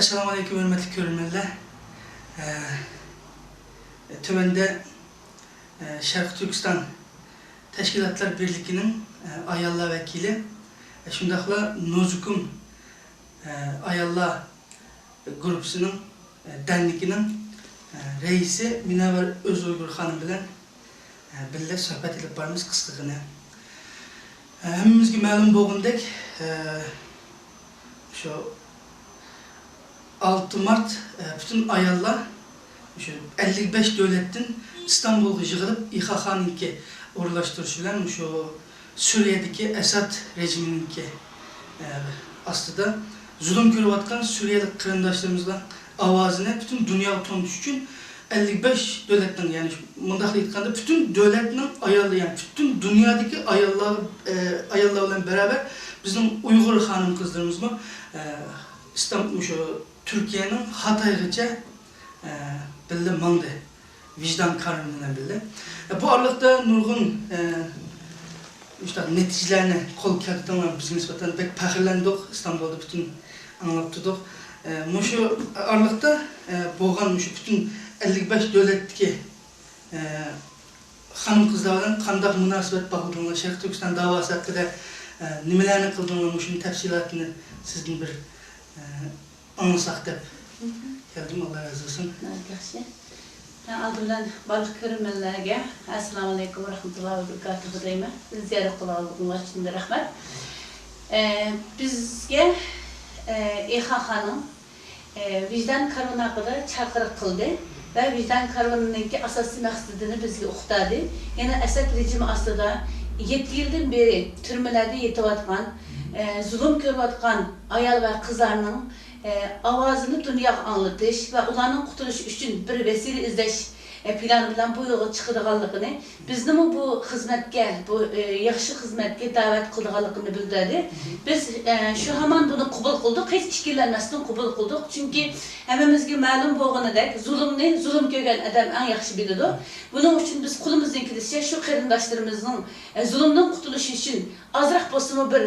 Esselamu Aleyküm hürmetli görünmeler. Tövende Şarkı Türkistan Teşkilatlar Birliği'nin ayalla vekili, şundakla Nozuk'un ayalla grubusunun denlikinin reisi Münevver Özuygur Hanım bilen birlikte sohbet edip barımız kıskıgını. Hemimizge ma'lum bo'lgandek, şu 6 Mart bütün ayollar şu 55 devletin İstanbul'a yığılıp İHA'nınki uğurlaştırışı bilen şu Suriye'deki Esad rejiminki aslında zulüm görüvatkan Suriyeli kırındaşlarımızla avazını bütün dünya tanış için 55 devletten yani mundakla itkanda bütün devletinin ayarlı yani bütün dünyadaki ayarlarla beraber bizim Uygur hanım kızlarımız mı İstanbul şu Türkiye'nin Hatay'gıca belli mandı vicdan kararından belli. Bu aralıkta Nurgun işte neticelerini kol kağıttan bizim nispeten pek pahirlendik İstanbul'da bütün anlattırdık. Şu aralıkta boğan bütün 55 devletteki hanım kızlardan kandak münasebet bakıldığında Şarkı Türkistan davası hakkında nimelerini kıldığında şunun tefsilatını sizin bir anlasak deyip geldim. Allah razı olsun. Ben aldığımdan balık görünmelerine Esselamu Aleyküm ve Rahmetullahi ve Berekatuhu deyime. Ziyaret kılavuzluğun için de rahmet. Bizge İHA'nın vicdan karvanına kadar çağrı kıldı ve vicdan karvanındaki asasi maksadını bizge uqtadı. Yani Esad rejimi aslında 7 yıldan beri türmelerde yetivatkan, zulüm görüvatkan ayal ve kızlarının avazını dünyaya anlatış ve onların kurtuluşu için bir vesile izleş planı bilen bu yola çıkıdığanlıqını bizning bu hizmetke, bu yaxşı hizmetke davet kıldığanlıqını bildirdi. Biz şu hemen bunu kabul kıldık, hiç işkillenmesinden kabul kıldık. Çünkü hemimizge ma'lum bo'lganidek zulümni, zulüm görgen adam en yaxşı bildi. Bunun için biz kulumuzdan kilise şu qarindoshlarımızın zulümden kurtuluşu için azraq bo'lsa bir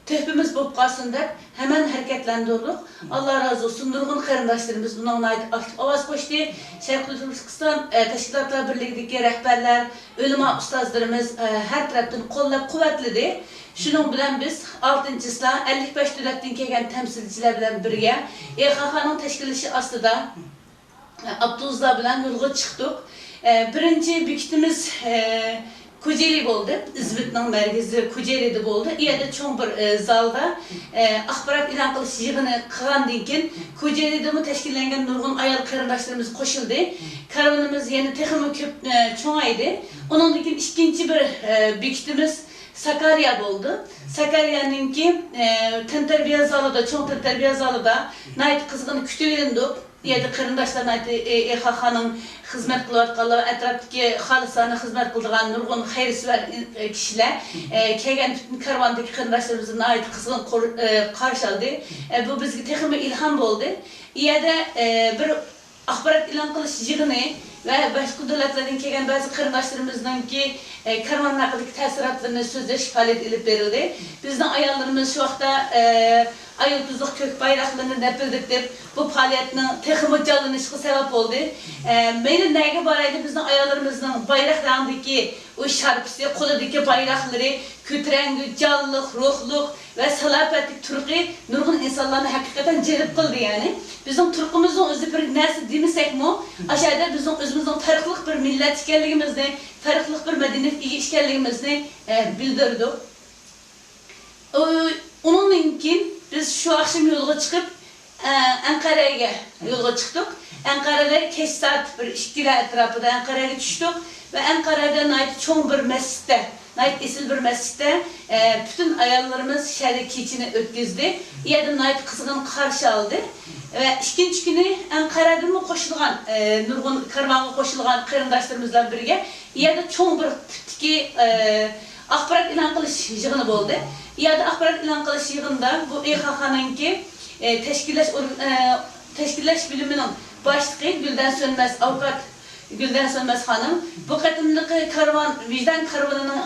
töhbimiz bo'lib qolsin deb hemen hareketlendirdik. Allah razı olsun. Nurgun qarindoshlarimiz buna aktif ovoz qo'shdi. Şarkı Türkistan Teşkilatlar Birliği'ndeki rehberler, ulema ustazlarımız her taraftan qo'llab quvvatladi. Şunun bilen biz 6-sida 55 devletten kelgan temsilciler bilen birge İHA'nın teşkilatı aslında Abduzla bilen yo'lga chiqdik. Birinci bekitimiz Kocaeli oldu. İzmit'nin merkezi Kocaeli'de oldu. İyada çoğun bir zalda axbarat ilan qilish yig'ini qilgandan keyin Kocaeli'de teşkillengen nurgun ayal qarindoshlarimiz qo'shildi. Karvanimiz yana texmi ko'p cho'ngaydi. Ondan keyin ikkinchi bir bekitimiz Sakarya oldu. Sakarya'nınki tantarbiya zalida, çoğun tantarbiya zalida nayt qizg'in kutib Yedi qarindoshlarni İHA'nın hizmet kılayotganlar, etraftaki halislarına hizmet kıldığan nurgun hayırsever kişiler kelgan bütün karvandaki qarindoshlarımızın ait kızgın qarshi aldı. Bu bizga texmi ilham bo'ldi. Iyada bir axborot e'lon qilish yig'ini ve başka devletlerden kelgan bazı qarindoshlarimizningki karvan haqidagi ta'sirotlarini so'zlash faoliyat ilib berildi. Bizning ayollarimiz şu vaqtda ayıldızlık kök bayraklarını nepildik deb bu faaliyetinin texmi canlanışına sebep oldu. Meyli nege baraydı bizning ayollarımızın bayraklarındaki o şarpısı, qo'lidagi bayrakları, kötürengi, canlılık, ruhluk ve salapetlik turqi nurgun insanlarını hakikaten celip kıldı yani. Bizim turqimizin özü bir nersi demisek mi? Aşağıda bizim özümüzün farklı bir millet işgalligimizni, farklı bir medeniyet işgalligimizni bildirdik. Onun için biz şu akşam yola çıkıp Ankara'ya yola çıktık. Ankara'da keç saat bir iştila etrafında Ankara'ya düştük ve Ankara'da nait çoğun bir mescitte, nait esil bir mescitte bütün ayarlarımız şehirde keçini ötküzdü. İyada nait kızgın karşı aldı. Ve ikinci günü Ankara'da mı koşulgan, Nurgun karvanı koşulgan qarindoshlarımızla birge iyada çoğun bir tiptiki axborot e'lon qilish yig'ini bo'ldi. İyada axborot e'lon qilish yig'inida bu İHA'nınki teşkillash biliminin başlığı Gülden Sönmez, avukat Gülden Sönmez hanım. Bu qatımlıqı karvan, vicdan karvanının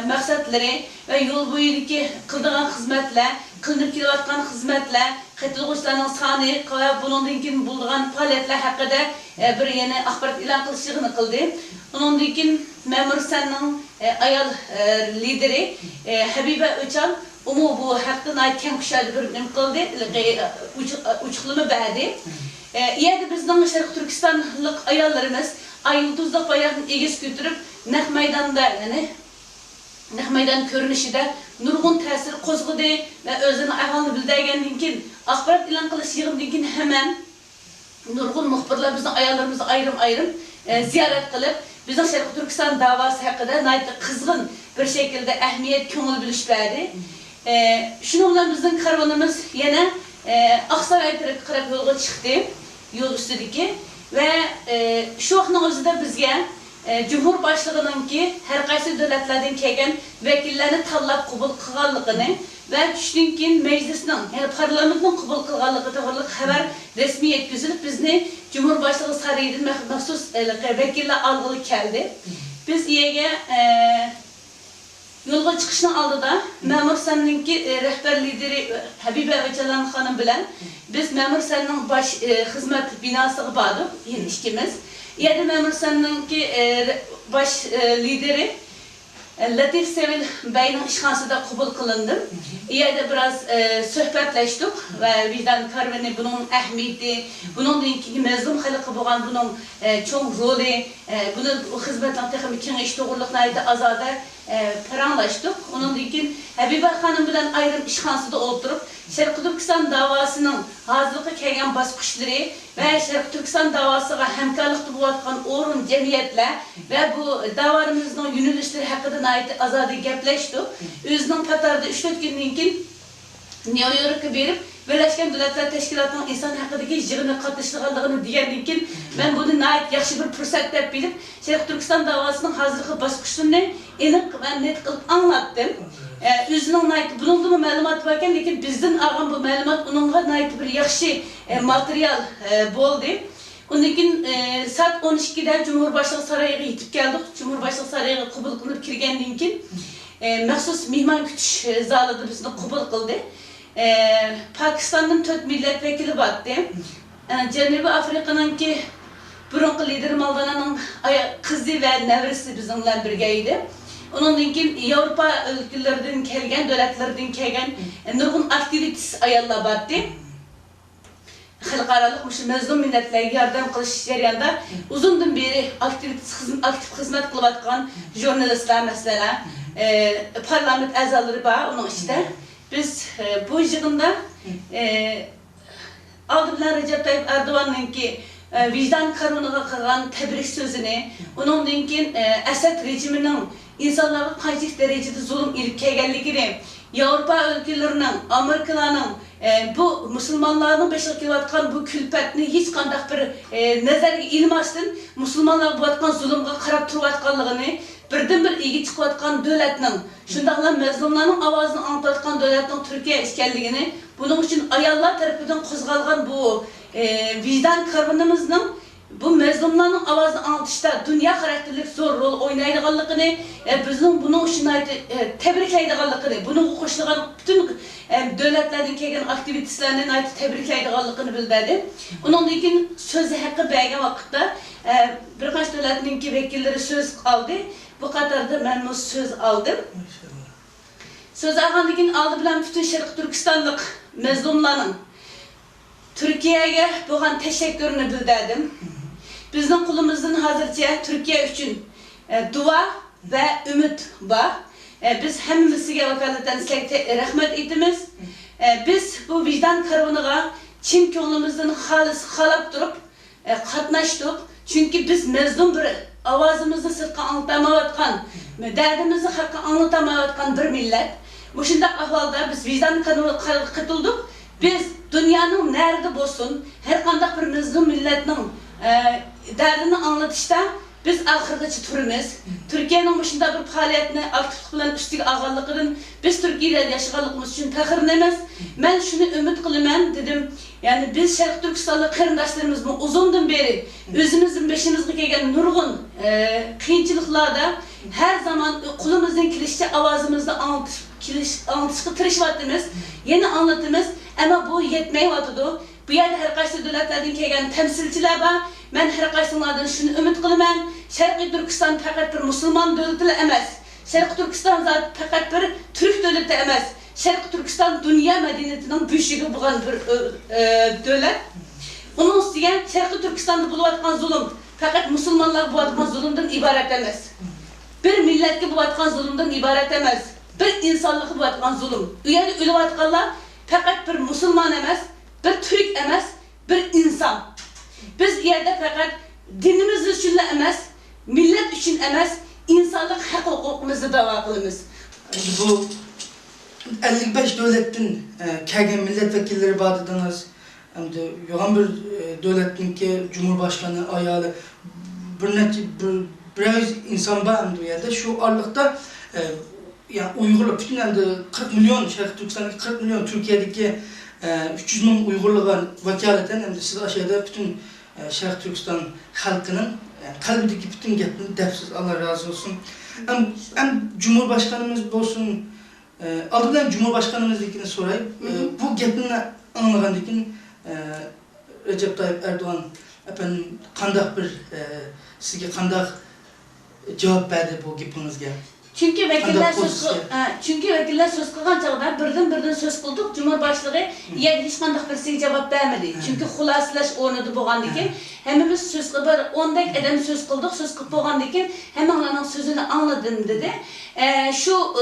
maksatları ve yol boyudaki kıldığan hizmetler, kılınıp kelayotgan xizmatlar, qatılğuchilarning soni va bundan keyin bo'lgan faoliyatlar haqida bir yana axborot e'lon qilish yig'ini qildi. Undan keyin Ma'mursanning ayol lideri Habiba O'chal bu haqda keng kushali bir nim qildi, uçuqlama berdi. Yerde bizning Sharq Turkistonlik ayollarimiz ayıldızlıq bayrağını egiz götürüp naq maydanda, yani naq meydan görünüşüde nurgun təsiri qozğudu ve özünün ahvalını bildirgenden keyin axborot e'lon qilish yig'inidan keyin hemen nurgun muxbirlar bizning ayollarimizni ayrım ziyaret qilib bizning Sharq Turkiston davası haqida qizg'in bir şekilde ahmiyet ko'ngil bilish berdi. Şunun bilan bizning karvanımız yana Aqsaray tarafga qarab yo'lga chiqdi, yo'l ustidagi ve şu vaqtning o'zida bizga Cumhurbaşlığınınki her qaysi davlatlardan kelgan vakillarni tanlab qabul qilganligini ve tushdan keyin meclisning, yani parlamentning qabul qilganligi to'g'rili xabar rasmiy yetkazilib bizni Cumhurbaşlığı sarayından maxsus vakillar alg'ili keldi. Biz iyaga yo'lga chiqishning oldida Ma'mursanninki rahbar lideri Habiba O'chalan xonim bilan biz Ma'mursanning bosh xizmat binosiga bordik, yeni ikkimiz. Yani Ma'mursanninki baş lideri Latif Sevil Bey'nin işxonasida qabul qilindim. Yerde biraz suhbatlaştık ve vicdan karvani bunun ahmiyeti, bunun dinki mazlum xalqi bo'lgan bunun cho'ng roli, bunun xizmatlar texnik kengash to'g'riliqlarida azada paranlaştık. Onun için Habiba Hanım bilan ayrım işxonasida o'tirib Sharq Turkiston davasının hazırlığı kelgan bosqichlari ve Sharq Turkiston davasıga hamkorlik qilayotgan o'rin jamiyatlar ve bu davarimizning yo'nalishlari haqida azada gaplashdik. O'zining patarda 3-4 kundan keyin New York'a berib Birleşken Milletler Teşkilatı'nın insan haqidagi yig'ini qatnashganligini degandan keyin men buni yaxshi bir fursat deb bilib Sharq Turkiston davasının hazırlığı bosqichlarini aniq va net qilib anglatdim. O'zining bundan ma'lumot bor ekan, lekin bizdan olgan bu ma'lumot uningga bir yaxshi material bo'ldi. Ondan keyin saat 12'da Cumhurbaşlığı Sarayı'na yetib keldik. Cumhurbaşlığı Sarayı'na qabul qilib kirgandan keyin maxsus mehmon kutish zalida bizni qabul qildi. Pakistan'dan 4 milletvekili battı. Janubiy Afrika'nınki burunqi lider Maldana'nın kızı ve nevrisi bizimle birge idi. Ondan keyin Avrupa ülkelerinden kelgan, davlatlardan kelgan nurgun aktivist ayollar battı. Xalqarалық mazlum millatlarga yordam qilish jarayonida uzundan beri aktiv xizmat qilayotgan jurnalistlar, masalan, parlament a'zolari bor uning ichida. Biz bu yig'inda oldi bilan Recep Tayyip Erdo'g'anninki vicdan karoniga qilgan tabrik so'zini, undan keyin Asad rejimining insonlarga qancha darajada zulm ilib kelganligini, Avrupa ülkelerining, Amerikalarning bu Müslümanların başına kelayotgan bu külfetni hiç qanday bir nazarga ilmasdan Müslümanlar bo'layotgan zulmga qarab turayotganligini, birdan bir egi chiqayotgan davlatning, shundaqla mazlumlarning ovozini anglatayotgan davlatning Turkiya ekanligini, buning uchun ayollar tarafidan qo'zg'algan bu vicdan karvanimizning bu mazlumlarning ovozini anglatishda dunyo xarakterli zo'r rol o'ynaydiganligini, bizning buning uchun tabriklaydiganligini, buning qo'shilgan bütün davlatlardan kelgan aktivistlarni tabriklaydiganligini bildirdi. Undan keyin so'zi haqi bergan vaqtda bir qancha davlatning vakillari so'z oldi. Bu qatorda men so'z oldim. Söz algandan keyin oldi bilan bütün Sharq Turkistonlik mazlumlarning Türkiye'ye bo'lgan tashakkurini bildirdim. Bizning qo'limizdan hozircha Türkiye uchun dua ve ümit bor. Biz hammasiga vakolatan sizlarga rahmat aytamiz. Biz bu vicdan karvoniga chin ko'nglimizdan xolis xalab turib qatnashdik. Chunki biz mazlum bir ovozimizni sirtqa anglatamayotgan, dardimizni haqqa anglatamayotgan bir millat. Bu shunday ahvolda biz vicdan karvoniga qatıldık. Biz dünyanın nerede bo'lsin, her qanday bir mazlum millatning dardini anlatışda biz oxirigacha turamiz. Turkiyaning shunday bir faoliyatni aktivlik bilan ustiga olganligidan biz Turkiyada yashaganligimiz uchun faxrlanamiz. Men shuni umid qilaman dedim. Yani biz Sharq Turkistonlik qarindoshlarimiz uzundan beri o'zimizning beshimizga kelgan nurg'un qiyinchiliklarda Her zaman kulumuzun kilişçe avazımızda anlatışkı tırışvattınız, yeni anlatımız ama bu yetmeyi vatıdı. Bu yerde her qaysı devletlerden kelgen temsilciler var. Ben her qaysılardan şunu ümit kılıman. Şarkı Türkistan fakat bir Müslüman devleti emas. Şarkı Türkistan zaten fakat bir Türk devleti emas. Şarkı Türkistan dünya medeniyetinin büyüğü bulan bir devlet. Onun üstüne Şarkı Türkistan'da buluvatkan zulüm fakat Müslümanlar buluvatkan zulümden ibaret emas. Bir milletki buluvatkan zulümden ibaret emas. Bir insanlık buluvatkan zulüm. Üyeli ölüvatkanlar fakat bir Müslüman emas, bir Türk emas, bir insan. Biz yerde fakat dinimiz için emas, millet için emas, insanlık hak hukukumuzu dava kılımız. Bu 55 devletin kelgen milletvekilleri badidiniz. Yoğun bir devletin ki Cumhurbaşkanı ayalı biraz insan var bu yerde. Şu aralıkta yani Uygurlar bütün 40 milyon, Şarkı Türkistan'daki 40 milyon Türkiye'deki 300 bin Uygurluğa vakaleten hem de siz aşağıda bütün Şarkı Türkistan halkının kalbindeki bütün gepini defsiz, Allah razı olsun. Hem Cumhurbaşkanımız olsun, alıdan Cumhurbaşkanımızdakini sorayım. Bu gepini anlagandaki Recep Tayyip Erdoğan efendim kandak bir sizge kandak cevap verdi bu gepinizge. Çünkü vekiller söz kılgan çağda birden söz kıldık. Cumhurbaşlığı yer hiç kandak birisi cevap vermedi. Çünkü hulasılaş oynadı boğandikin. Hemimiz söz kıldık, ondaki adam söz kıldık, söz kıldık boğandikin. Hemen onun sözünü anladım dedi. Şu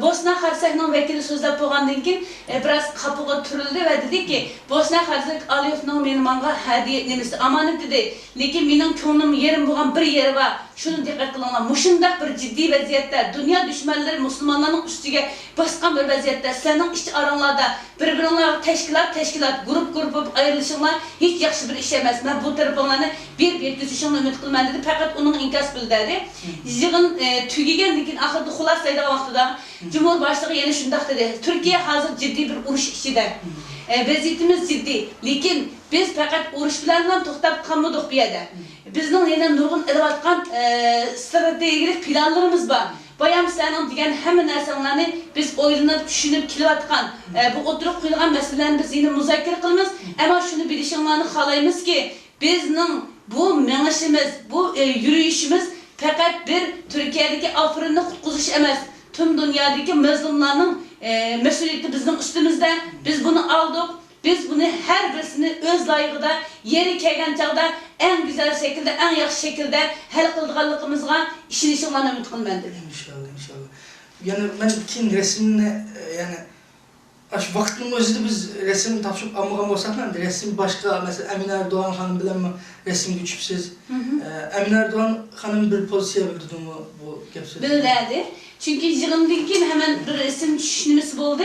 Bosna Hersey'nin vekili sözler boğandikin biraz kapıga türüldü ve dedi ki Bosna Hersey Aliyev'nin benim bana hediye etmesi amanet dedi. Lekin benim könlüm yerim boğan bir yeri var. Şunu dikkat kılınlar. Muşundak bir ciddi vaziyette dünya düşmanları Müslümanların üstüge baskan bir vaziyette senin işte aranlarda birbirine teşkilat grup ayrılışınlar hiç yaxşı bir iş emez. Ben bu taraflarını bir yetkizişini ümit kılman dedi. Fakat onun inkas bildirdi. Yığın tüygegendikin ahırda hulasaydı vaxtıda Cumhurbaşlığı yeni şundak dedi. Türkiye hazır ciddi bir uruş içinde. Vaziyetimiz ciddi. Lekin biz fakat uruş bilandan toxtab kalmadık bir yerde. Bizden yine nurgun edevatkan stratejik planlarımız var. Bayam senin diyen hemen narsalarını biz oylanıp düşünüp kilovatkan bu oturup koyulgan meselelerini biz yine müzakere kılımız. Ama şunu bilişinlerini halayımız ki bizden bu menişimiz, bu yürüyüşümüz fakat bir Türkiye'deki Afrin'ini kutkuzuş emez. Tüm dünyadaki mazlumların mesuliyeti bizim üstümüzde. Biz bunu aldık. Biz bunu her birisini öz layıkıda, yeri kelgen çağda en güzel şekilde, en yaxşı şekilde hal kıldığanlığımızga işinişinle ümit kılmandır. İnşallah. Yani ben kin resimine yani aş vaktinin özüde biz resim tapşıp amıgam olsak da resim başka mesela Emine Erdoğan hanım bilen mi resim güçüpsiz. Emine Erdoğan hanım bir pozisyon bildirdi mi bu gep sözü? Bildirdi. Çünkü yığındaki hemen bir resim düşünmesi oldu.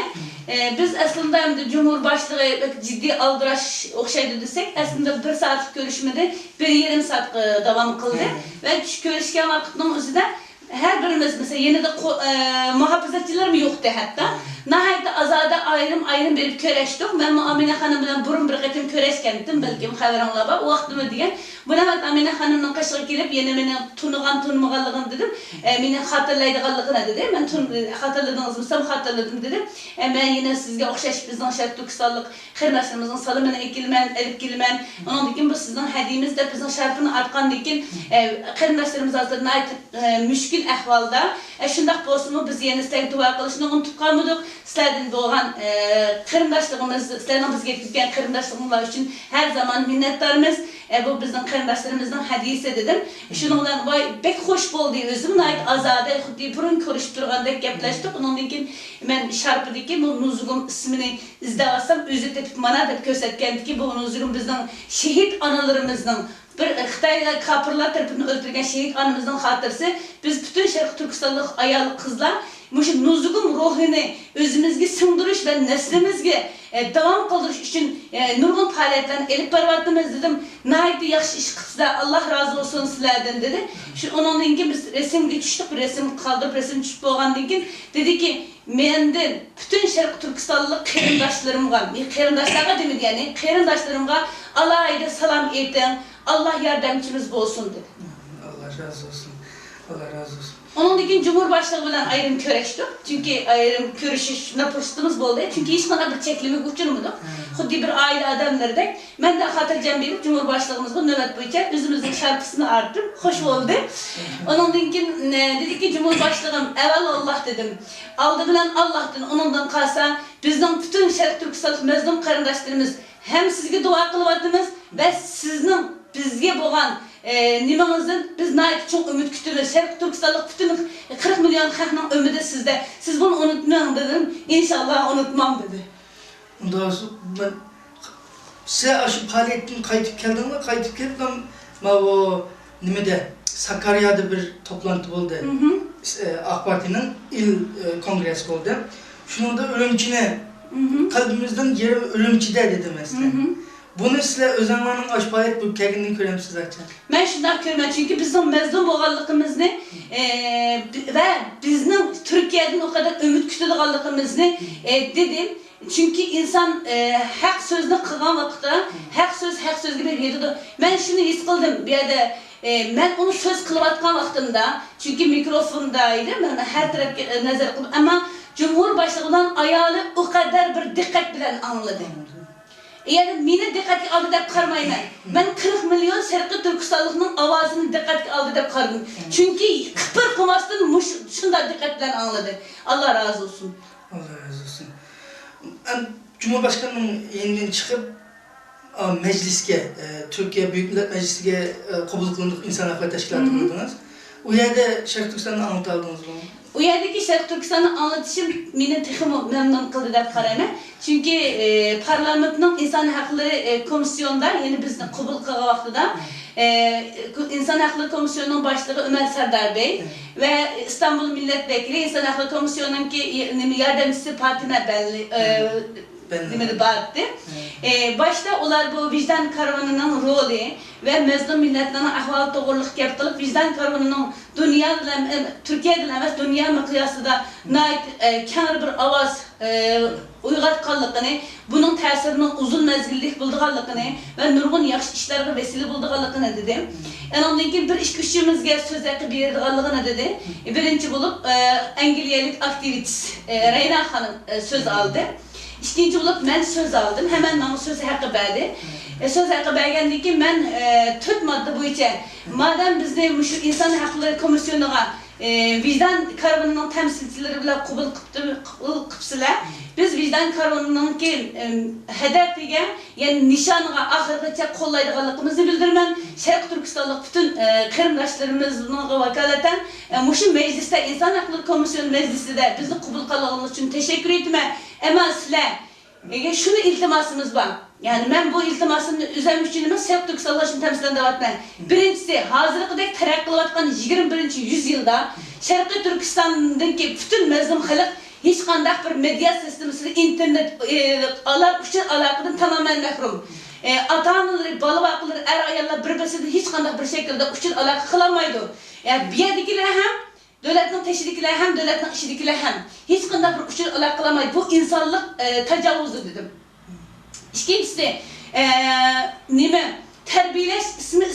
Biz aslında Cumhurbaşlığı ciddi aldıraş okşaydı desek aslında bir saatlik görüşmede bir yarım saat devam kıldı. Ve görüşken vakitinin özüde her birimiz mesela yine de muhafizatçılar mı yoktu hatta. Nihayet azada ayrım verip köreştik. Ben Amine Hanım bilen burun bir qatim köreşkendim belki haberimle var. O vaxtımı diyen. Buna bak Amine Hanım'ın kaşığı gelip yine beni tunmağanlığını dedim. Beni hatırlaydıqanlığına dedi. Ben hatırladınız mı? Hatırladım dedim. Ben yine sizge okşaş bizden Şarkı Türkistanlık xirmətlərimizin salımını elip gelmen. Onun dikin bu sizden hediyemiz de bizden şarkını artkan dikin xirmətlərimiz hazırına ait müşkil ahvalda. Şundaq bolsunmu biz yeni sizlerge dua kılışını unutup kalmadık. Sizlerden doğan kırımdaşlığımız, sizlerden biz getirken kırımdaşlığımlar için her zaman minnettarımız. Bu bizim kırımdaşlarımızdan hediyesi dedim. Şununla vay pek hoş oldu özüm. Ait azade, xuddi burun körüşüp durğanda gepleştik. Onun için ben şarkıdaki bu Nuzugum ismini izlevasam özü tepip bana da gösterken ki bu Nuzugum bizden şehit analarımızdan bir Xitay'da kapırlar tarafından öldürgen şehit anımızın hatırsı. Biz bütün Şarkı Türkistanlık ayalı kızlar Muşu Nuzugum ruhunu özümüzge sındırış ve neslimizge devam kıldırış için nurgun faaliyetlerini elip barbattığımız dedim. Nahaydi yaxşı iş kızlar Allah razı olsun sizlerden dedi. Onun için biz resim geçiştik, resim kaldırıp resim düşüp boğandan için dedi ki menden bütün Şarkı Türkistanlık kırımdaşlarımga, kırımdaşlarga demedi yani kırımdaşlarımga alayda salam etin, Allah yardımcımız olsun dedi. Allah razı olsun. Allah razı olsun. Onun için Cumhurbaşkanı bilen ayrım körüştük. Çünkü ayrım körüşüşüne fırsatımız oldu. Çünkü hiç bana bir çeklimi uçurmadık. Xuddi bir aile adamlarıdek. Ben de hatırlayacağım bilip Cumhurbaşkanımızın nöbet boyunca üzümüzün şarkısını arttım. Hoş oldu. Onun için dedi ki Cumhurbaşkanım evvel Allah dedim. Aldı bilen Allah'tın onundan kalsa bizden bütün Şerq Türkistan mezlum karındaşlarımız hem sizge dua kılıvatımız ve sizin bizge boğan nimamızın biz nayet çok ümit kütürüz. Şerq Türkistanlık bütün 40 milyon halkının ümidi sizde. Siz bunu unutmayın dedim. İnşallah unutmam dedi. Ondan sonra ben size aşı faaliyetin kayıtıp geldim mi? Kayıtıp gelip ben o nimede Sakarya'da bir toplantı oldu. AK Parti'nin il kongresi oldu. Şunun da ölümcüne kalbimizden yeri ölümcüde dedi mesela. Bunu size Özenman'ın aşpayet bu kelginden göremsiz zaten. Ben şundan görmem çünkü bizim mezun boğallıkımızı ve bizim Türkiye'den o kadar ümit kütülüğallıkımızı dedim. Çünkü insan hak sözünü kılgan vakitte hak söz gibi yedidir. Ben şunu his kıldım bir yerde. Ben onu söz kılıvatkan vakitimde çünkü mikrofondaydı. Ben her tarafı nazar kıldım ama Cumhurbaşkanı'ndan ayağını o kadar bir dikkat bilen anladım. Yani meni dikkatga aldı deb qarmayman. Ben 40 milyon Şerqi Türkistanlıqning avazini dikkatga aldı deb qardim. Çünkü kıpır qilmasdan shunday diqqat bilan angladi. Allah razı olsun. Allah razı olsun. Cumhurbaşkanının yeniden çıkıp meclisge, Türkiye Büyük Millet Meclisi'ne kabul kılındık insan hakları teşkilatı kurdunuz. O yerde Şerq Türkistan'ı anlataldınız mı? O yerdeki Şerq Türkistan'ı anlatışım meni texim memnun kıldı deb qarayman. Çünkü parlamentning insan hakları komisyonda, yani bizni qabul qilgan vaqtida İnsan Hakları Komisyonu'nun başlığı Ömer Serdar Bey ve İstanbul Milletvekili İnsan Hakları Komisyonu'nun yardımcısı Fatime Belli baktı. Başta onlar bu vicdan karvanının rolü ve mezlum milletlerine ahval doğruluk yaptırıp vicdan karvanının Türkiye'den emas dünya miqyasida nait kenar bir avaz uyğatqanlığını, bunun təsirinin uzun mezgillik bulduğanlığını ve nurgun yaxşı işlerine vesile bulduğanlığını dedim. Ondan keyin bir iş güçümüzge söz hakkı berdiğanlığını dedi. Birinci bulup Angliyalık aktivist Reyna Hanım söz aldı. İkinci bulup ben söz aldım. Hemen bana söz hakkı verdi. Söz hakkı verdiğinde ki ben 4 madde boyunca madem bizde şu insan hakları komisyonu'na vicdan karvanının temsilcileri bile kabul kıpsılar. Biz vicdan karvanının ki hedefiga, yani nişanıga ahırgacha kollaydıqanlığımızı bildirmen. Şerq Türkistanlık bütün qarindoshlarımızın vakaleten şu mecliste insan hakları komisyonu meclisinde bizni kabul qilganlığınız için teşekkür etme. Ama sizler şunu iltimasımız var. Yani ben bu iltimasımı üzermiş için Şerq Türkistanlıq'ın temsilinde vatman. Birincisi, hazırlıqdaki terakkilatkan 21. yüzyılda Şerq Türkistan'daki bütün mezlum halk hiç qanday bir medya sistemisi, internet alakadan tamamen mahrum. Ata-analar, balı-baqılar, er-ayollar bir-birisiyle hiç qanday bir şekilde uçur alaka qılamaydı. Yani bir yerdekiler hem devletin teşrikiler hem devletin işidikiler hem hiç qanday bir uçur alaka qılamaydı. Bu insanlık tecavüzü dedim. İkincisi, terbiyeleş ismi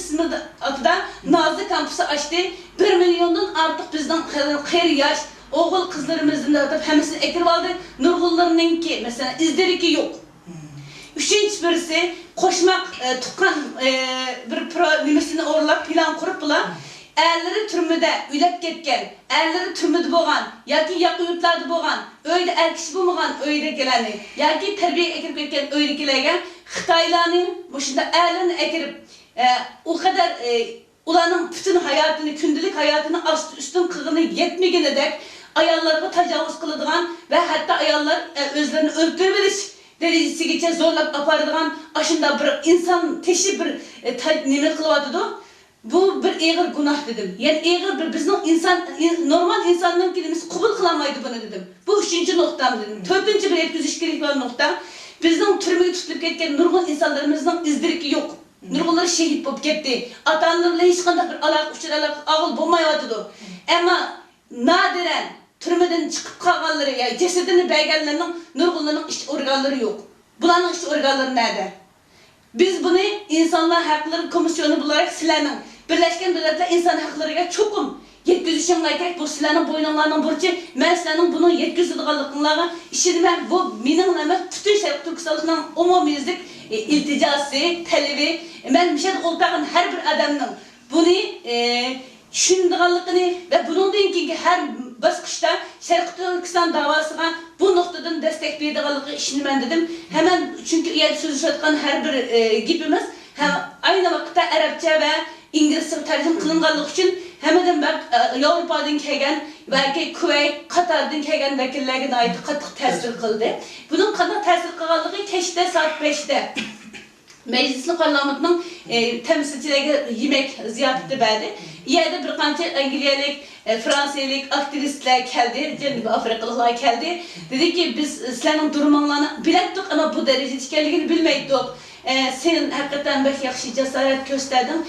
adıda Nazlı kampüsü açtı. 1 milyondan artıq bizden xeyr yaş oğul kızlarımızın da hemesini ekirip aldı. Nurgullarının ki mesela izleri ki yok. Üçüncü birisi koşmak tukan bir nimesini orlap plan kurup bulan. Erleri türmüde ülep ketken, erleri türmüde boğan, yaki yakı yurtlarda boğan, öyle erkisi bulmagan öyle geleni, yaki terbiye ekirip ketken öyle gelegen, Xitaylarının bu şimdi erlerini ekirip o kadar ulanın bütün hayatını, kündülük hayatını üstün kığını yetmegene dek ayallarına tecavüz kılıdığan ve hatta ayallar özlerini öldürmeliş derecesiyle zorlap apardığan aşında bir insan teşi bir nime kılıvatıdı. Bu bir eğer günah dedim. Yani eğer bir bizim normal insanların kelimesi kabul kılamaydı bunu dedim. Bu üçüncü noktam dedim. Dördüncü bir etkizişkilik var nokta. Bizim türmeye tutulup ketken nurgun insanlarımızın izdiriki yok. Nurgunlar şehit bulup gitti. Ata-analarla hiç qanday bir alaq ağıl bulmayatıdı. Ama nadiren türmeden çıkıp kalganları ya cesedini bergenlerinin nurgunların iç organları yok. Bulanın iç organları nerede? Biz bunu İnsanlar Hakları Komisyonu bularak silenin. Birleşken Milletler İnsan Hakları'na çokum yetkizishinglar kerak. Bu sizlarning bo'yninglarning burchi. Men sizlarning buni yetkizadiganliklaringlarga ishonman. Bu mening emas, butun Sharq Turkistonning umumiylik iltijosi, talabi. Men mishan o'ltag'an har bir odamning buni tushunadiganligini va bundan keyingi har bosqichda Sharq Turkiston davosiga bu nuqtadan destek beradiganligiga ishonaman dedim. Hemen çünkü yer so'zlayotgan har bir gapimiz hem aynı vaqtda arabcha va inglizcha tarjima qilinganligi uchun hammadan Yevropadan kelgan balki Kuvayt, Qatardan kelgan vakillarga qattiq ta'sir qildi. Buning qanday ta'sir qilganligi kechda soat 5da Meclisli parlamentning temsilchilariga yemek ziyofati berdi. Yerda bir qancha Angliyalik, Fransiyalik aktivistlar keldi, Janubiy Afrikaliklar keldi. Dediki biz sizlarning duruminglarni bilardik ama bu darajada ekanligini bilmaydik. Sen hakikaten bek yaxshi jasorat ko'rsatding.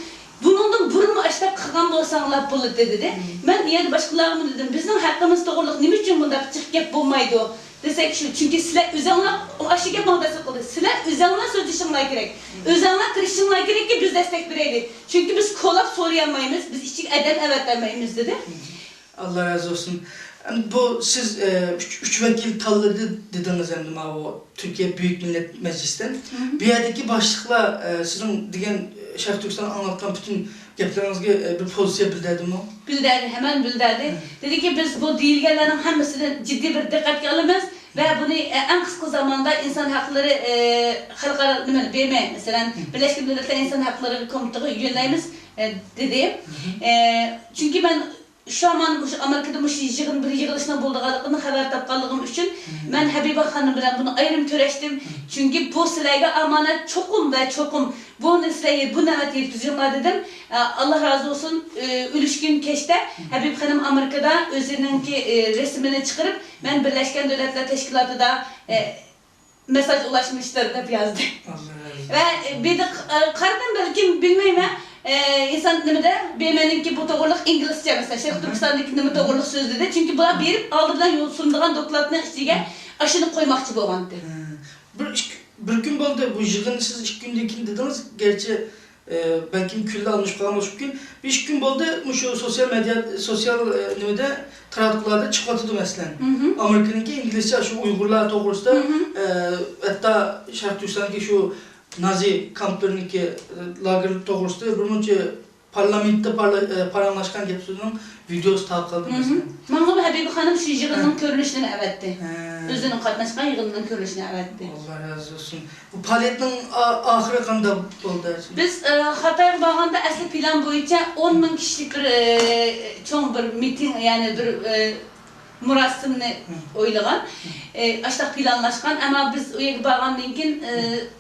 Bunundan burun açta qilgan bo'lsanglar bo'ladi dedi. Men yana boshqalarga dedim, bizning haqqimiz to'g'riliq nima uchun bunda chiqib gap bo'lmaydi? Desek şu, çünkü sizler özanglar o aşıga mağdası qildi. Sizler özanglar söyleyişinglar kerak. Özanglar kirishinglar kerak ki biz destek beraylik. Çünkü biz kolap so'rayolmaymiz, biz içik eden evet demaymiz dedi. Allah razı olsun. Yani bu siz üç vekil tanıdı dediniz hem o Türkiye Büyük Millet Meclisi'nden. Bir yerdeki başlıkla sizin diyen Şarkı Türkistan'ı anlatan bütün gaplaringizga bir pozitsiya bildirdi mi? Bildirdi, hemen bildirdi. Dedi ki biz bu deyilgenlerin hemmisini ciddi bir dikkatli alımız ve bunu en kısa zamanda insan hakları halkara BM mesela Birleşmiş Milletler İnsan Hakları Komitesi yönleyimiz dedi. Çünkü ben şu an Amerika'da bir yığılışına bulduğum haber tapqanlığım için ben Habiba Hanım bilen bunu ayrım töreştim. Çünkü bu sizlerge amanet çokum ve çokum. Bu nesleyi, bu nevet yetkizimler dedim. Allah razı olsun. Ülüşkün keşte Habib Hanım Amerika'da özününki resmini çıkarıp ben Birleşmiş Milletler Teşkilatı'da mesaj ulaşmıştır hep yazdı. Ve bir de kardım belki bilmeyeyim insan nimede BM'ninki bu doğruluk İngilizce mesela Şarkı Türkistan'daki nime doğruluk söz dedi. Çünkü buna berip aldıdan yol sunduğun doklatını içtiğe aşını koymakçı boğandı. Bir gün oldu bu yığın siz 2 gündeki dediniz. Gerçi belki külle almış kalmış gün. Bir 2 gün oldu şu sosyal medya sosyal nimede taradıklarda çıkartıldı mesela. Amerika'nınki İngilizce şu Uygurlar doğrusunda hatta Şarkı Türkistan'daki şu Nazi kamplarındaki lagerlik doğrusunda bununca parlamentte paranlaşkan gepsizinin videosu tarqaldı mesela. Bana Habiba Hanım şu yığının görünüşünü evetti. Özünün katnaşkan yığının görünüşünü evetti. Allah razı olsun. Bu faaliyetin ahırı qanday oldu? Biz Hatay'a bağında asli plan boyunca 10 bin kişilik bir çoğun bir miting yani bir murasimni oylagan. Aştaq planlaşkan ama biz o yerga bağlandan keyin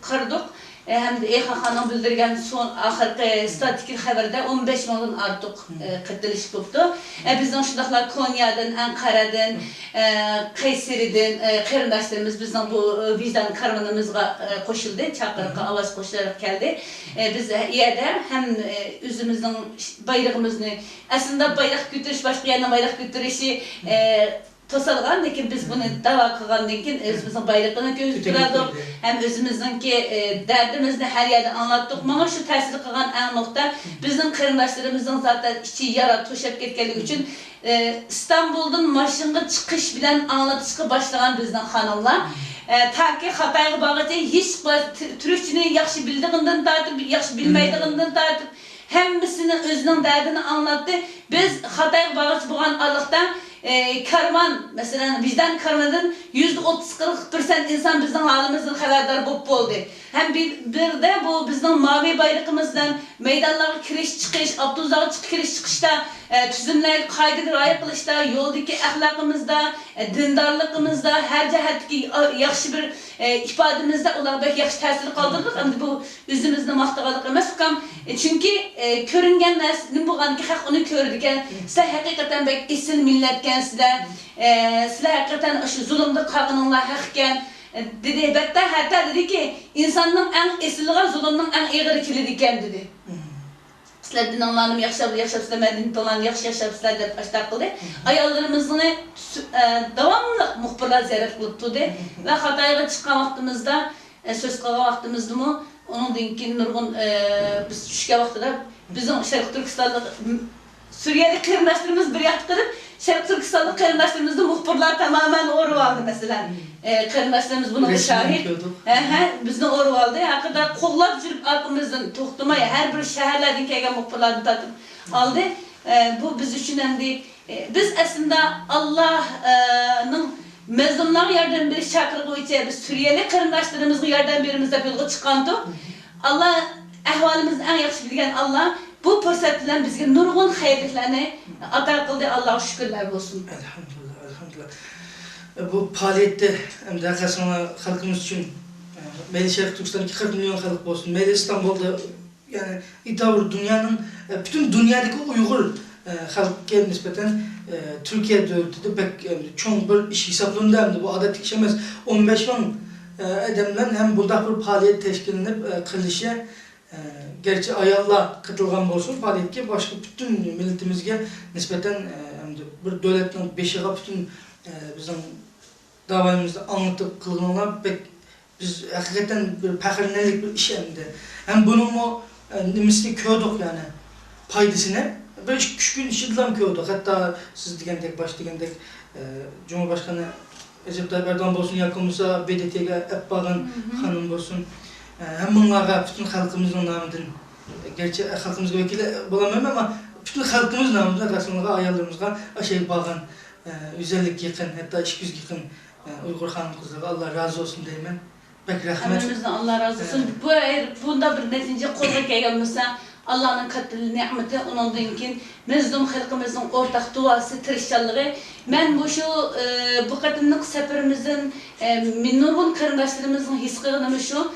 qaradık. Hem de EHK'nın bildirgen son ahirki statik haberde 15 milyon artık qatilish bo'ldi. Bizden şundaqlar Konya'dan, Ankara'dan, Kayseri'den qarindoshlarimiz bizden bu vicdan karmanımızga qo'shildi, chaqiriqqa ovoz qo'shilarak keldi. Biz yerda hem o'zimizning bayrog'imizni aslında bayroq ko'tarish boshqa yerning bayroq ko'tarishi to'salgan, lekin biz bunu da'vo qilgandan keyin o'zimizning bayrog'ini ko'tardik, hem o'zimizningki derdimizni har yerda anlattık. Mana shu ta'sir qilgan eng nuqta bizning qarindoshlarimizni zaten ichi yara to'shab ketganligi uchun İstanbul'dan maşinga chiqish bilan anlatishga boshlagan bizning xonimlar. Taki Xitoyga borgacha hech turkchani yaxshi bildigidan tortib, yaxshi bilmaydigidan tortib hammasini o'zining dardini anlatdi. Biz Xitoyga borgacha bo'lgan araliqda karman mesela bizden karmanın %30-40% insan bizden halimizden haberdar bo'ldi. Hem bir de bu bizden mavi bayrağımızdan meydanlara kiriş çıkış, Abduzdağa kiriş çıkışta tüzümler kaydı riayet qilishda, yo'ldagi ahlakımızda, dindarlığımızda, her cihetki yaxshi bir ifademizde ular belki yaxshi ta'sir qoldirdik. Endi bu o'zimizni maqtag'anlik emas, çünkü ko'ringan narsa bo'lganki haq uni ko'rdigan. Sizlar haqiqatan bek esil millatgan sizlar. Sizlar haqiqatan shu zulmda qolganinglar haqkan. Dedi hatta dedi ki insanın en esilliği zulmның en ağır kilidi ekan dedi. Sizler dinanlarını yaşab sizler medeniyetinlarını yaşab deb aştaq qildi. Ayollarimizni davamlı muxbirlar ziyorat qilib turdi ve Xitoyga chiqqan vaqtimizda söz qilgan vaqtimizdimi onundan keyin nurg'un biz tushgan vaqtida bizning Sharq Turkistonlik Suriyeli kırımdaşlarımız bir yatkırıp Şarkı Türkistanlı kırımdaşlarımızda muhbirler tamamen oru aldı mesela. Kırımdaşlarımız bunun şahit. Bizden oru aldı. Hakikaten kollap jürüp aklımızın toxtumaya her bir şehirlerden kelgen muhbirlerini tatıp aldı. Bu biz için hem değil. Biz aslında Allah'ın mezunlar yardım bir şakırı koyuyor. Biz Suriyeli kırımdaşlarımızın yardım birimizde yolga çıkandı. Allah ahvalimizni en yaxshi bilgan Allah bu fırsat bilan bizga nurg'un xayrliklarni ato qildi. Allohga shukrlar bo'lsin. Elhamdülillah, elhamdülillah. Bu faaliyette hem de arkasına halkımız için Meyli Şerif Türkistan'daki 40 milyon halk olsun. Meyli İstanbul'da yani İtavur dünyanın bütün dünyadaki Uygur halkı nispeten Türkiye devleti pek çok bir iş hesaplarında hem de bu adet kişemez 15 bin edemden hem burada bir faaliyet teşkilinip kılışa gerçi ayalla katılgan olsun faaliyetke başka bütün milletimizge nispeten hem de bir devletin beşiğe bütün bizim davamızda anlatıp kılgınlar pek biz hakikaten bir pekrinlik bir iş hem de hem bunun mu nimisini köydük yani paydasını böyle küçük gün işidilen köydük hatta siz digendek baş digendek Cumhurbaşkanı Recep Tayyip Erdoğan olsun yakınımıza BDT'ye hep bağın hanım olsun hem bunlara bütün halkımızın namıdın gerçi halkımızga vekili bulamam ama bütün halkımız namıdın arkasında ayarlarımızga aşağı bağın 150 yakın hatta 200 yakın Uygur hanım kızları Allah razı olsun deymen. Pek rahmet. Hepimizden Allah razı olsun. Bunda bir netice kolga kelganmasa Allah'ın katili nimeti onundan keyin mezlum halkımızın ortak duası, tirişçanlığı. Ben bu kadınlık seferimizin nurgun kırındaşlarımızın his kılığını şu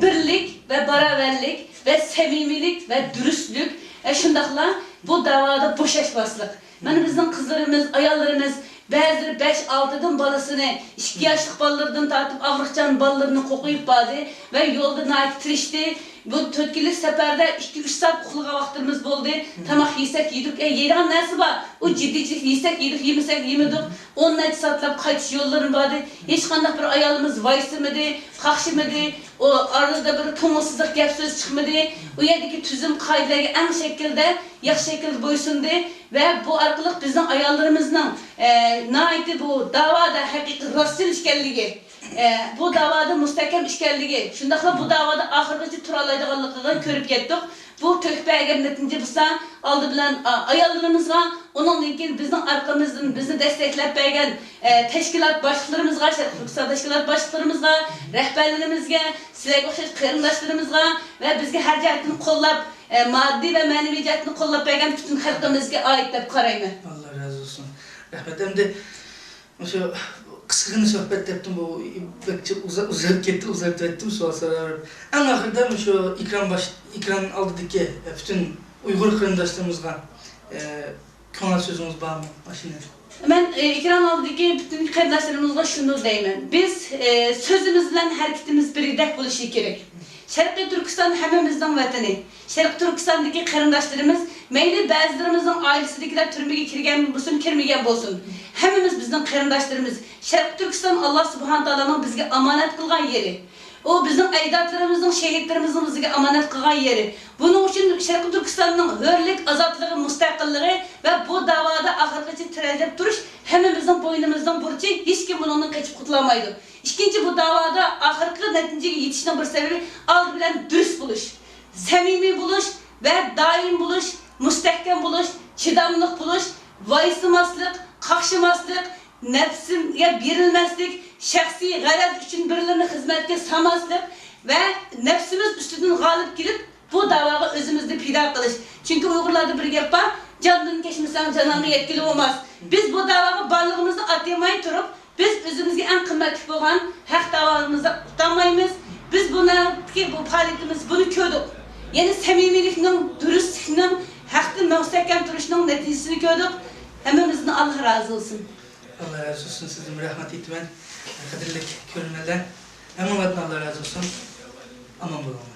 birlik ve beraberlik ve sevimlilik ve dürüstlük şundakla bu davada boşaşmazlık. Yani bizim kızlarımız, ayallarımız bazıları 5-6'dan balasını, 2 yaşlık balalardan tartıp ağırlıkcan balalarını kokuyup bağdı ve yolda naik tirişti. Bu tötkili seferde 2-3 saat okuluğa vaktimiz oldu. Tamak yesek yedik. Yeğen neresi var? O ciddi yesek yedik, yemesek yemedik. 10 saatlap kaçış yolların vardı. Hiç kandak bir ayalımız vaysırmadı, kalkışmadı. O arada bir tonulsuzluk gap söz çıkmadı. O yerdeki tüzüm kaydıları en şekilde, yaxşı şekilde boysundu. Ve bu arkalık bizim ayallarımızın naiti bu davada hakiki rastil işgalliği. Bu davada müstahkem işgalliği. Şundakla bu davada ahırgıcı turalaydıqanlıqını körüp getdik. Bu töhbə əgər netince bilsən, aldı bilən ayallarımızga, onunla keyin bizning arkamızdan bizni destekləb bergan teşkilat başlıqlarımızga, Şərq Türkistan teşkilat başlıqlarımızga, rəhbərlərimizə, sizlərə oxşaş qarindaşlarımızga ve bizge her cəhətini qollab, maddi ve manevi cəhətini qollab bergan bütün xalqımızga ait deb qarayman. Allah razı olsun. Rahmet. Hem de şu kısıkını sohbet ettim bu bekçi uzak gitti uzak ettim sonra en ahırda şu ikram aldıdaki bütün Uygur kırındaşlarımızga kanal sözümüz var mı başına? Ben ikram aldıdaki bütün kırındaşlarımızga şunu deyim. Biz sözümüzle hareketimiz birdek buluşu gerek. Şərqi Türkistan hemimizden vatani. Şərqi Türkistan'daki kırındaşlarımız meyli bazılarımızın ailesidekiler türmege kirgen bulsun, kirmegen bulsun. Hemimiz bizden kırındaşlarımız. Şərqi Türkistan Allah Subhanahu Taala'nın bizge amanet kılgan yeri. O bizim aydatlarımızın, şehitlerimizin bizge amanet kılgan yeri. Bunun için Şərqi Türkistan'ın hürlük, azatlığı, müstakilliği ve bu davada ahırgıcı tirazep duruş hemimizin boynumuzdan burcu hiç kim bundan kaçıp kutlamaydı. İkinci bu davada ahırkı neticeye yetişine bir sebebi aldı bilen dürüst buluş, samimi buluş ve daim buluş, müstehkem buluş, çidamlık buluş, vaysımaslık, kakşımaslık, nefsine birilmezlik, şahsi garaz için birilerine hizmetke samaslık ve nefsimiz üstünden galip gelip bu davaya özümüzde pida kılış. Çünkü Uygurlarda bir gap var, canını geçmişsem canına yetkili olmaz. Biz bu davaya varlığımızı atlamayı turup biz özümüzge en kıymetli olan hak davalımızda utanmayımız. Biz buna ki bu faaliyetimiz bunu köydük. Yani samimiliknin, dürüstlüknin, hakkın müstehkem duruşunun neticesini köydük. Hemimizden Allah razı olsun. Allah razı olsun sizin rahmet etmen, kadirlik körünlerden. Hemen Allah razı olsun. Aman bulalım.